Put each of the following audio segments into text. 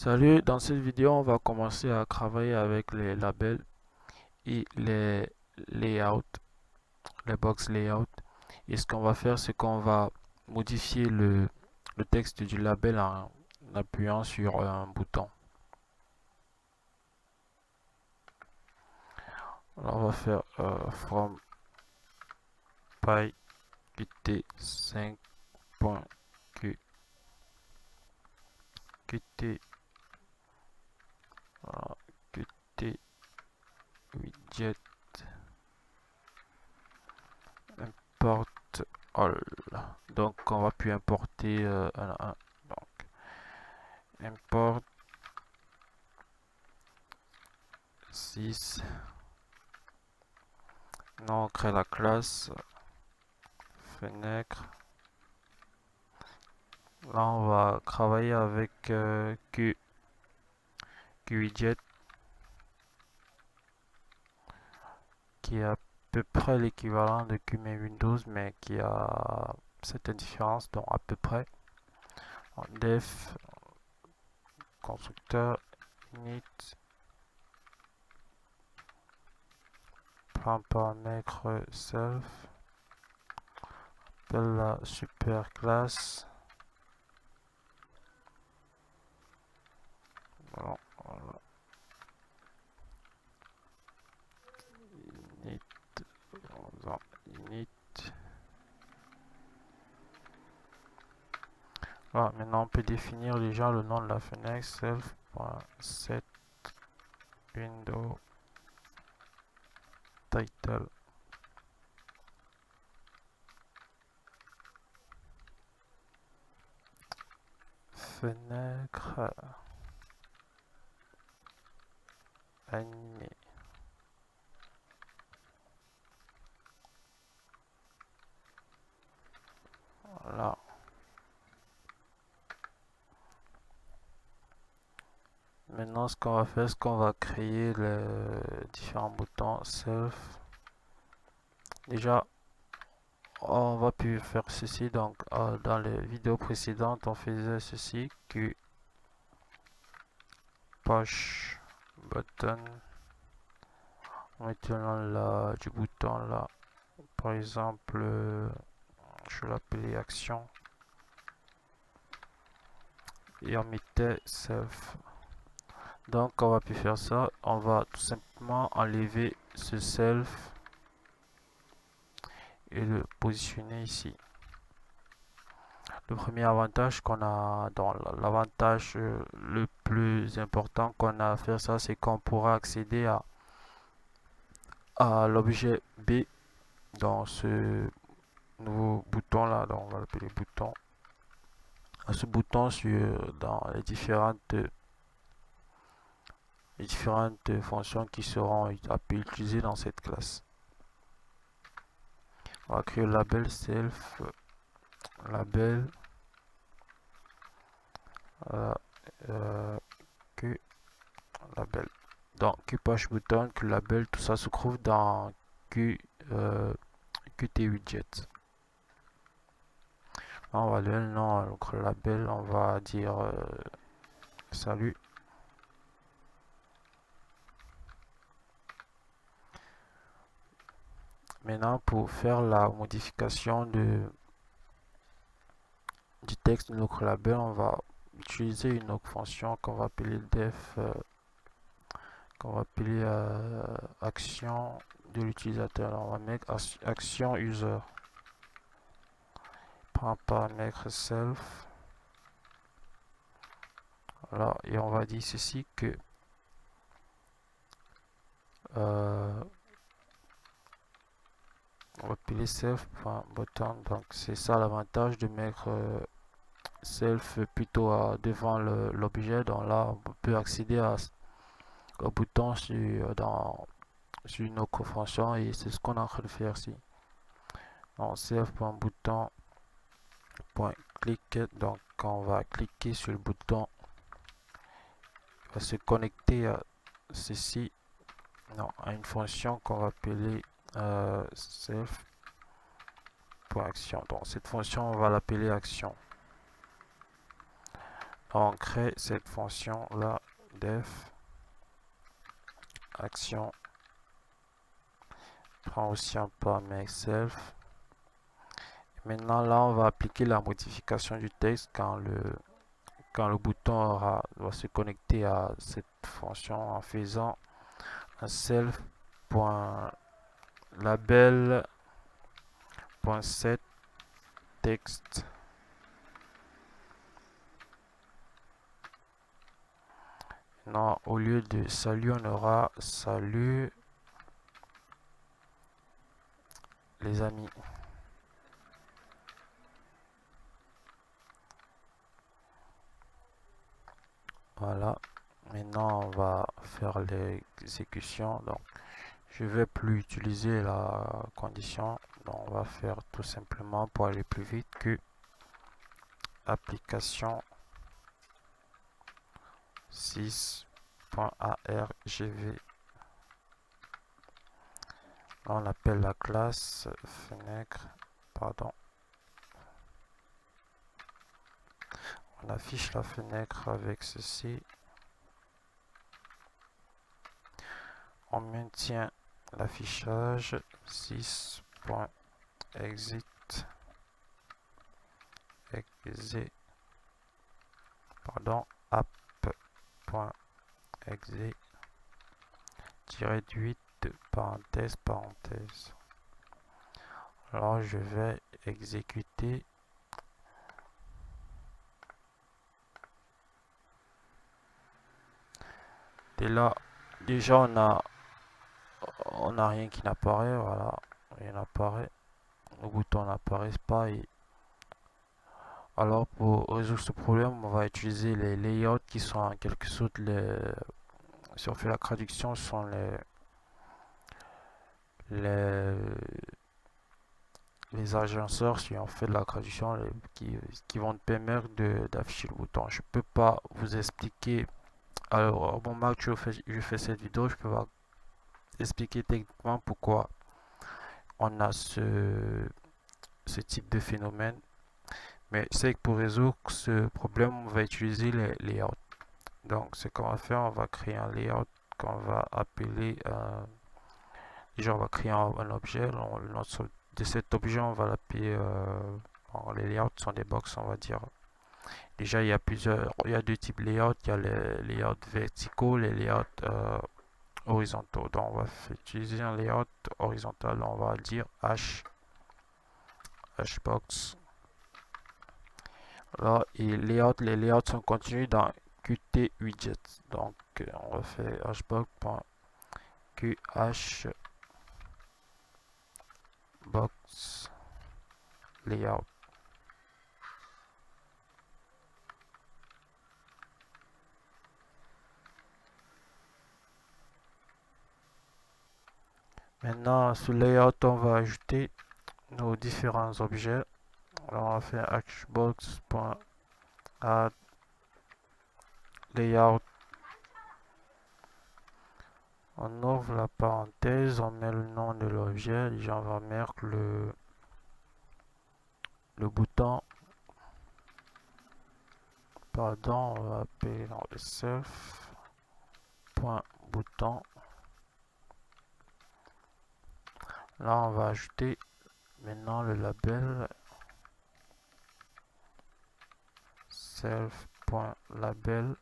Salut, dans cette vidéo, on va commencer à travailler avec les labels et les layouts, les box layouts. Et ce qu'on va faire, c'est qu'on va modifier le texte du label en appuyant sur un bouton. Alors, on va faire from py qt5.q qt qt widget import all. Donc, on va puis importer un à un. Donc, import 6. Non, on crée la classe fenêtre. Là, on va travailler avec QWidget qui est à peu près l'équivalent de QMain Windows, mais qui a certaines différences, donc à peu près. En def, constructeur, init, plan paramètre self, appelle la super classe. Voilà, voilà. Init, init. Voilà, maintenant on peut définir déjà le nom de la fenêtre self.set window title. Fenêtre animée. Voilà. Maintenant, ce qu'on va faire, c'est qu'on va créer les différents boutons self. Déjà, on va plus faire ceci. Donc, dans les vidéos précédentes, on faisait ceci que push button. Maintenant, là, du bouton là, par exemple, je vais l'appeler action et on mettait self. Donc, on va plus faire ça. On va tout simplement enlever ce self et le positionner ici. Le premier avantage qu'on a, dans l'avantage le plus important qu'on a à faire ça, c'est qu'on pourra accéder à l'objet B dans ce nouveau bouton là, donc on va l'appeler bouton, à ce bouton dans les différentes fonctions qui seront utilisées dans cette classe. On va créer le label self, label euh, que label. Donc QPush button, QLabel, tout ça se trouve dans QTWidget. On va donner le nom à notre label, on va dire salut. Maintenant, pour faire la modification du texte de notre label, on va utiliser une autre fonction qu'on va appeler def, qu'on va appeler action de l'utilisateur. On va mettre action user. Paramètre self. Voilà, et on va dire ceci que on va appeler self.button. Donc c'est ça l'avantage de mettre self plutôt devant l'objet. Donc là on peut accéder au bouton sur une autre fonction et c'est ce qu'on est en train de faire ici. Donc self.bouton.click, donc on va cliquer sur le bouton, il va se connecter à ceci, non, à une fonction qu'on va appeler self.action. Donc cette fonction on va l'appeler action. On crée cette fonction là, def action, prend aussi un paramètre self. Maintenant là, on va appliquer la modification du texte quand le bouton va se connecter à cette fonction en faisant un self.label.set texte. Non, au lieu de salut, on aura salut les amis. Voilà. Maintenant, on va faire l'exécution. Donc, je vais plus utiliser la condition. Donc, on va faire tout simplement pour aller plus vite que application 6.argv. On appelle la classe fenêtre, pardon. On affiche la fenêtre avec ceci. On maintient l'affichage 6.exit app.exit -8 parenthèse. Alors je vais exécuter. Et là, déjà on a rien qui n'apparaît. Voilà, rien n'apparaît. Le bouton n'apparaît pas. Alors pour résoudre ce problème, on va utiliser les layouts qui sont en quelque sorte si on fait la traduction, ce sont les agenceurs, si on fait de la traduction, qui vont te permettre d'afficher le bouton. Je peux pas vous expliquer. Alors, au moment où je fais cette vidéo, je peux pas expliquer techniquement pourquoi on a ce type de phénomène. Mais c'est que pour résoudre ce problème, on va utiliser les layouts. Donc, ce qu'on va faire, on va créer un layout qu'on va appeler. Déjà, on va créer un objet. De cet objet, on va l'appeler. Les layouts sont des box, on va dire. Déjà, il y a deux types de layouts. Il y a les layouts verticaux, les layouts horizontaux. Donc, on va utiliser un layout horizontal. On va dire hbox. Là, et les layouts sont contenus dans Qt widget. Donc, on va faire hbox layout. Maintenant, sur layout, on va ajouter nos différents objets. Alors, on va faire hbox.add layout. On ouvre la parenthèse, on met le nom de l'objet. Déjà, on va mettre le bouton. Pardon, on va appeler le self.bouton. Là, on va ajouter maintenant le label self.label.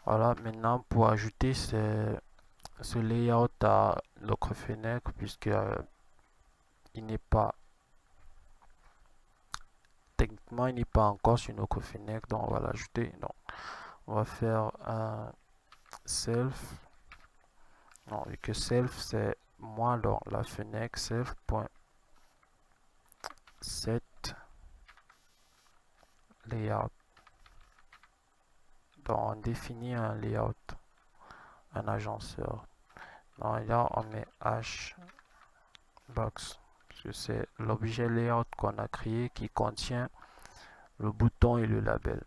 Voilà, maintenant pour ajouter ce layout à notre fenêtre, puisque il n'est pas techniquement il n'est pas encore sur notre fenêtre, donc on va l'ajouter. Donc on va faire un self. Non, vu que self c'est moi dans la fenêtre self.set layout. Donc on définit un layout, un agenceur. Donc là on met hbox. C'est l'objet layout qu'on a créé qui contient le bouton et le label.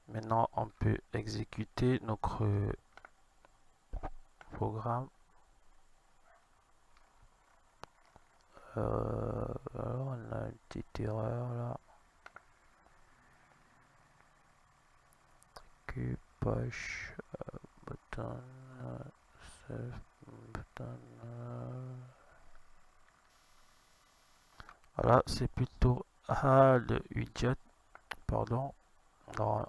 Maintenant, on peut exécuter notre programme. Alors on a une petite erreur là. Push button, save button. Voilà, c'est plutôt add widget, pardon. Alors,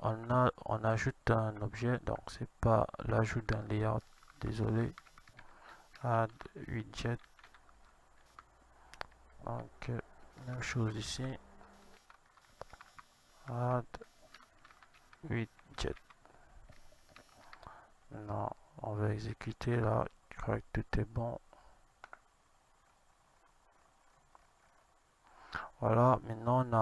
on ajoute un objet, donc c'est pas l'ajout d'un layout, désolé. Add widget. Donc, même chose ici. Add widget. Non, on va exécuter là. Je crois que tout est bon. Voilà, maintenant on a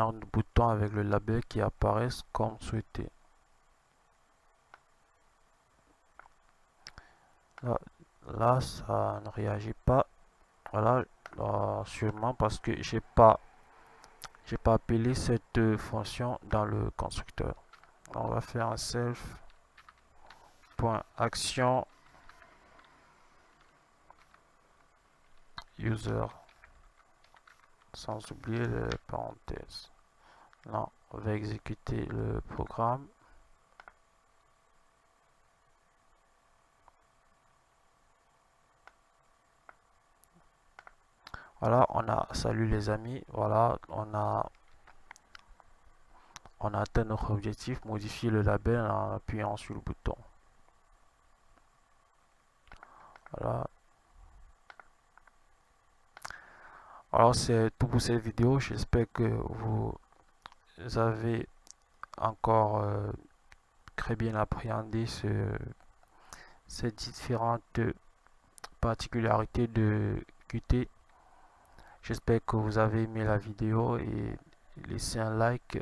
un bouton avec le label qui apparaît comme souhaité. Là, ça ne réagit pas. Voilà, sûrement parce que j'ai pas appelé cette fonction dans le constructeur. On va faire un self.action user sans oublier les parenthèses. Là, on va exécuter le programme. Voilà, salut les amis, voilà, on a atteint notre objectif, modifier le label en appuyant sur le bouton. Voilà. Alors c'est tout pour cette vidéo, j'espère que vous avez encore très bien appréhendé ces différentes particularités de Qt. J'espère que vous avez aimé la vidéo et laissez un like,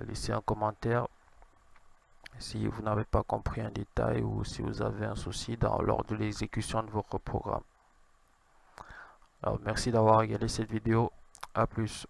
laissez un commentaire si vous n'avez pas compris un détail ou si vous avez un souci lors de l'exécution de votre programme. Alors merci d'avoir regardé cette vidéo, à plus.